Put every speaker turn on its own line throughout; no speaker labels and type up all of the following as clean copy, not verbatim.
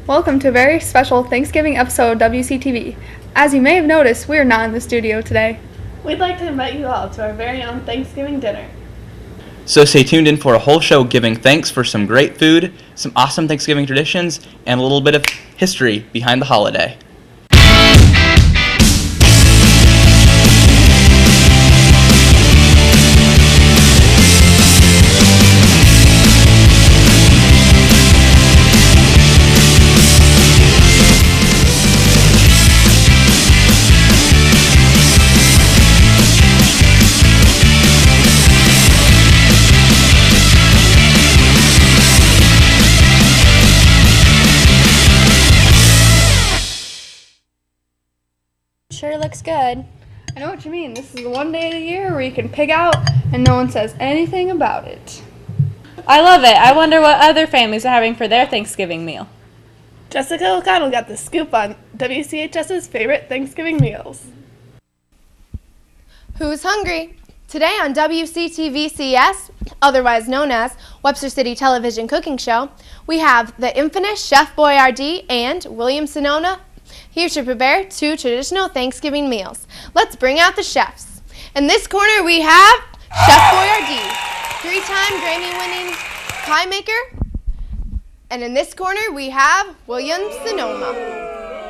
Welcome to a very special Thanksgiving episode of WCTV. As you may have noticed, we are not in the studio today.
We'd like to invite you all to our very own Thanksgiving dinner.
So stay tuned in for a whole show giving thanks for some great food, some awesome Thanksgiving traditions, and a little bit of history behind the holiday.
Sure looks good.
I know what you mean. This is the one day of the year where you can pig out and no one says anything about it.
I love it. I wonder what other families are having for their Thanksgiving meal.
Jessica O'Connell got the scoop on WCHS's favorite Thanksgiving meals.
Who's hungry? Today on WCTV-CS, otherwise known as Webster City Television Cooking Show, we have the infamous Chef Boyardee and William Sonoma here to prepare two traditional Thanksgiving meals. Let's bring out the chefs. In this corner we have Chef Boyardee, 3-time Grammy-winning pie maker. And in this corner we have William Sonoma,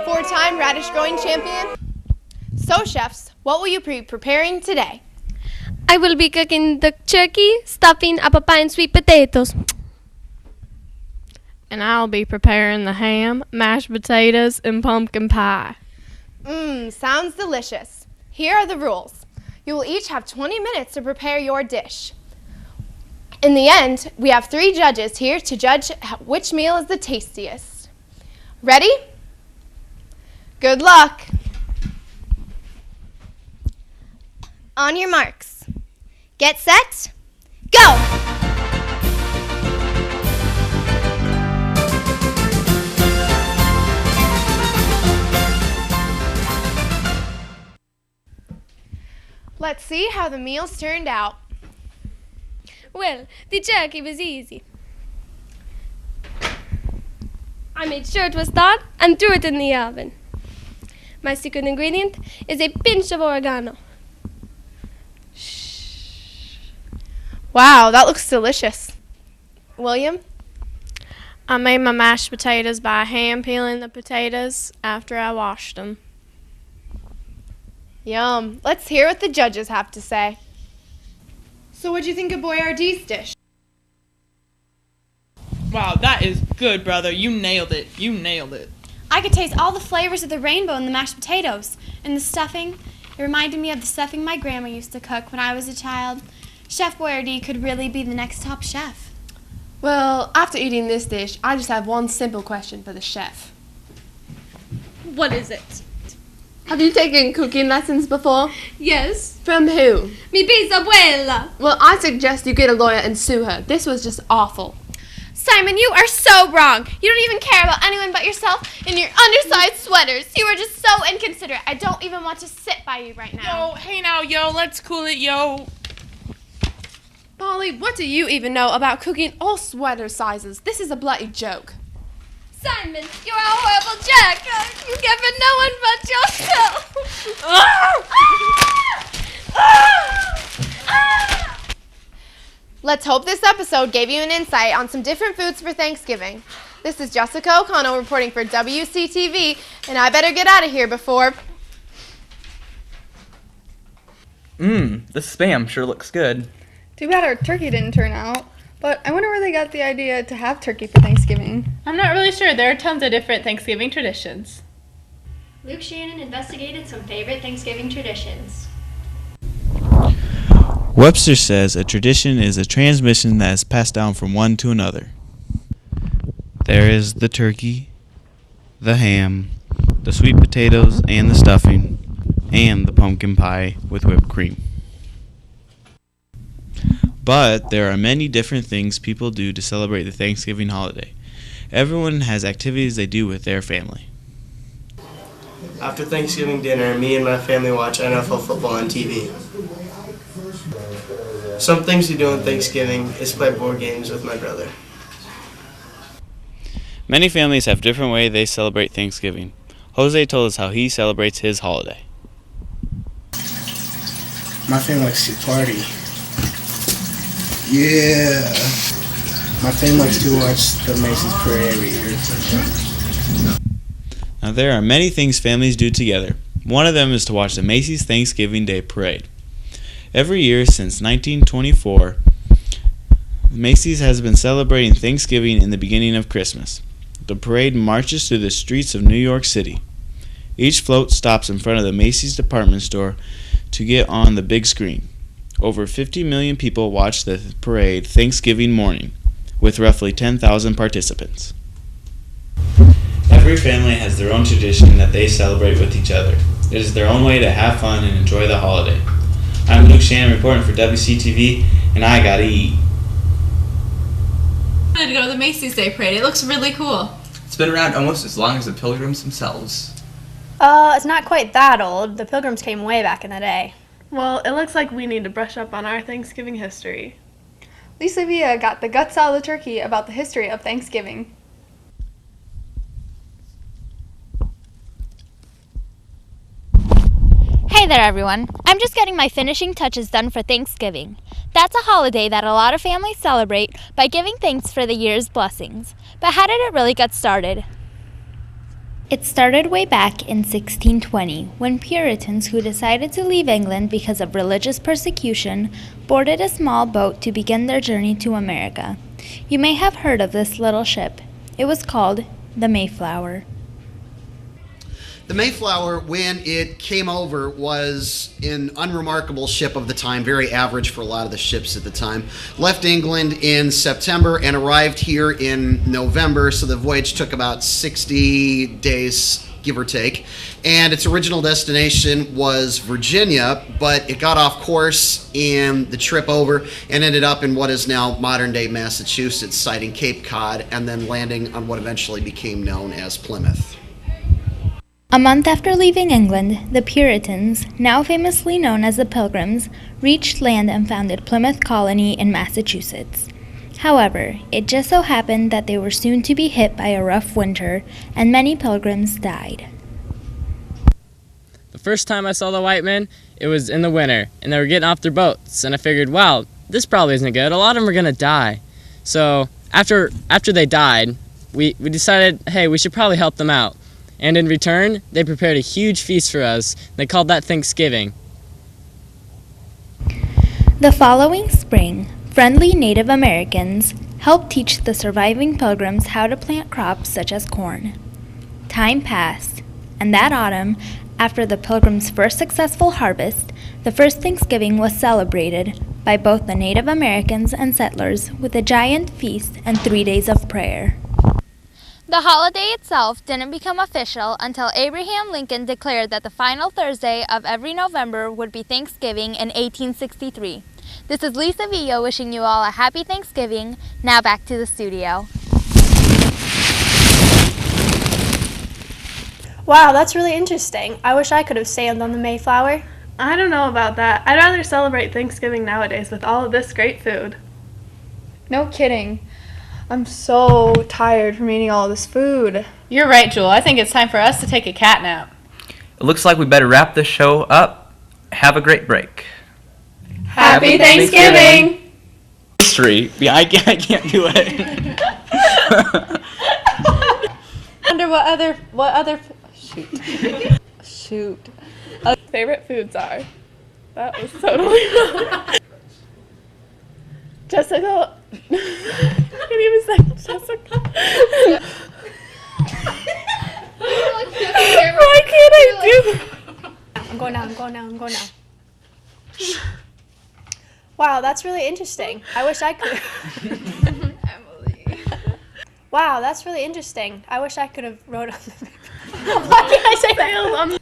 4-time radish growing champion. So chefs, what will you be preparing today?
I will be cooking the turkey, stuffing, apple pie, and sweet potatoes. And I'll be preparing the ham, mashed potatoes, and pumpkin pie.
Sounds delicious. Here are the rules. You will each have 20 minutes to prepare your dish. In the end, we have 3 judges here to judge which meal is the tastiest. Ready? Good luck. On your marks. Get set. Go! Let's see how the meals turned out.
Well, the turkey was easy. I made sure it was thawed and threw it in the oven. My secret ingredient is a pinch of oregano.
Wow, that looks delicious. William?
I made my mashed potatoes by hand peeling the potatoes after I washed them.
Yum. Let's hear what the judges have to say. So what'd you think of Boyardee's dish?
Wow, that is good, brother. You nailed it. You nailed it.
I could taste all the flavors of the rainbow in the mashed potatoes. And the stuffing, it reminded me of the stuffing my grandma used to cook when I was a child. Chef Boyardee could really be the next top chef.
Well, after eating this dish, I just have one simple question for the chef.
What is it?
Have you taken cooking lessons before?
Yes.
From who?
Mi bisabuela.
Well, I suggest you get a lawyer and sue her. This was just awful.
Simon, you are so wrong. You don't even care about anyone but yourself and your undersized sweaters. You are just so inconsiderate. I don't even want to sit by you right now.
Yo, hey now, yo, let's cool it, yo.
Molly, what do you even know about cooking all sweater sizes? This is a bloody joke.
Simon, you're a horrible jerk. You care for no one but yourself.
Let's hope this episode gave you an insight on some different foods for Thanksgiving. This is Jessica O'Connell reporting for WCTV, and I better get out of here before...
The Spam sure looks good.
Too bad our turkey didn't turn out, but I wonder where they got the idea to have turkey for Thanksgiving.
I'm not really sure. There are tons of different Thanksgiving traditions.
Luke Shannon investigated some favorite Thanksgiving traditions.
Webster says a tradition is a transmission that is passed down from one to another. There is the turkey, the ham, the sweet potatoes and the stuffing, and the pumpkin pie with whipped cream. But there are many different things people do to celebrate the Thanksgiving holiday. Everyone has activities they do with their family.
After Thanksgiving dinner, me and my family watch NFL football on TV. Some things we do on Thanksgiving is play board games with my brother.
Many families have different ways they celebrate Thanksgiving. Jose told us how he celebrates his holiday.
My family likes to party. Yeah. My family likes to watch the Macy's Parade every year.
Now, there are many things families do together. One of them is to watch the Macy's Thanksgiving Day Parade. Every year since 1924, Macy's has been celebrating Thanksgiving in the beginning of Christmas. The parade marches through the streets of New York City. Each float stops in front of the Macy's department store to get on the big screen. Over 50 million people watch the parade Thanksgiving morning, with roughly 10,000 participants. Every family has their own tradition that they celebrate with each other. It is their own way to have fun and enjoy the holiday. I'm Luke Shannon reporting for Wctv, and I gotta eat.
I wanted to go to the Macy's Day Parade. It looks really cool.
It's been around almost as long as the Pilgrims themselves.
It's not quite that old. The Pilgrims came way back in the day.
Well, it looks like we need to brush up on our Thanksgiving history.
Lisa Villa got the guts out of the turkey about the history of Thanksgiving.
Hey there everyone, I'm just getting my finishing touches done for Thanksgiving. That's a holiday that a lot of families celebrate by giving thanks for the year's blessings. But how did it really get started? It started way back in 1620 when Puritans who decided to leave England because of religious persecution boarded a small boat to begin their journey to America. You may have heard of this little ship. It was called the Mayflower.
The Mayflower, when it came over, was an unremarkable ship of the time, very average for a lot of the ships at the time. Left England in September and arrived here in November, so the voyage took about 60 days, give or take. And its original destination was Virginia, but it got off course in the trip over and ended up in what is now modern-day Massachusetts, sighting Cape Cod, and then landing on what eventually became known as Plymouth.
A month after leaving England, the Puritans, now famously known as the Pilgrims, reached land and founded Plymouth Colony in Massachusetts. However, it just so happened that they were soon to be hit by a rough winter, and many Pilgrims died.
The first time I saw the white men, it was in the winter, and they were getting off their boats, and I figured, wow, this probably isn't good. A lot of them are going to die. So after they died, we decided, hey, we should probably help them out. And in return, they prepared a huge feast for us. They called that Thanksgiving.
The following spring, friendly Native Americans helped teach the surviving Pilgrims how to plant crops such as corn. Time passed, and that autumn, after the Pilgrims' first successful harvest, the first Thanksgiving was celebrated by both the Native Americans and settlers with a giant feast and 3 days of prayer. The holiday itself didn't become official until Abraham Lincoln declared that the final Thursday of every November would be Thanksgiving in 1863. This is Lisa Villa wishing you all a happy Thanksgiving. Now back to the studio.
Wow, that's really interesting. I wish I could have sailed on the Mayflower.
I don't know about that. I'd rather celebrate Thanksgiving nowadays with all of this great food.
No kidding. I'm so tired from eating all this food.
You're right, Jewel. I think it's time for us to take a cat nap.
It looks like we better wrap this show up. Have a great break.
Happy Thanksgiving!
History. Yeah, I can't do it.
Wonder what other shoot.
Favorite foods are. That was totally wrong. Jessica. I can't even say Jessica. Why can't I do that?
I'm going now. Wow, that's really interesting. I wish I could. Emily. Wow, that's really interesting. I wish I could have wrote on the paper. Why can't I say that?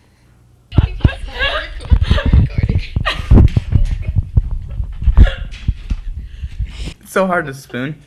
It's so hard to spoon.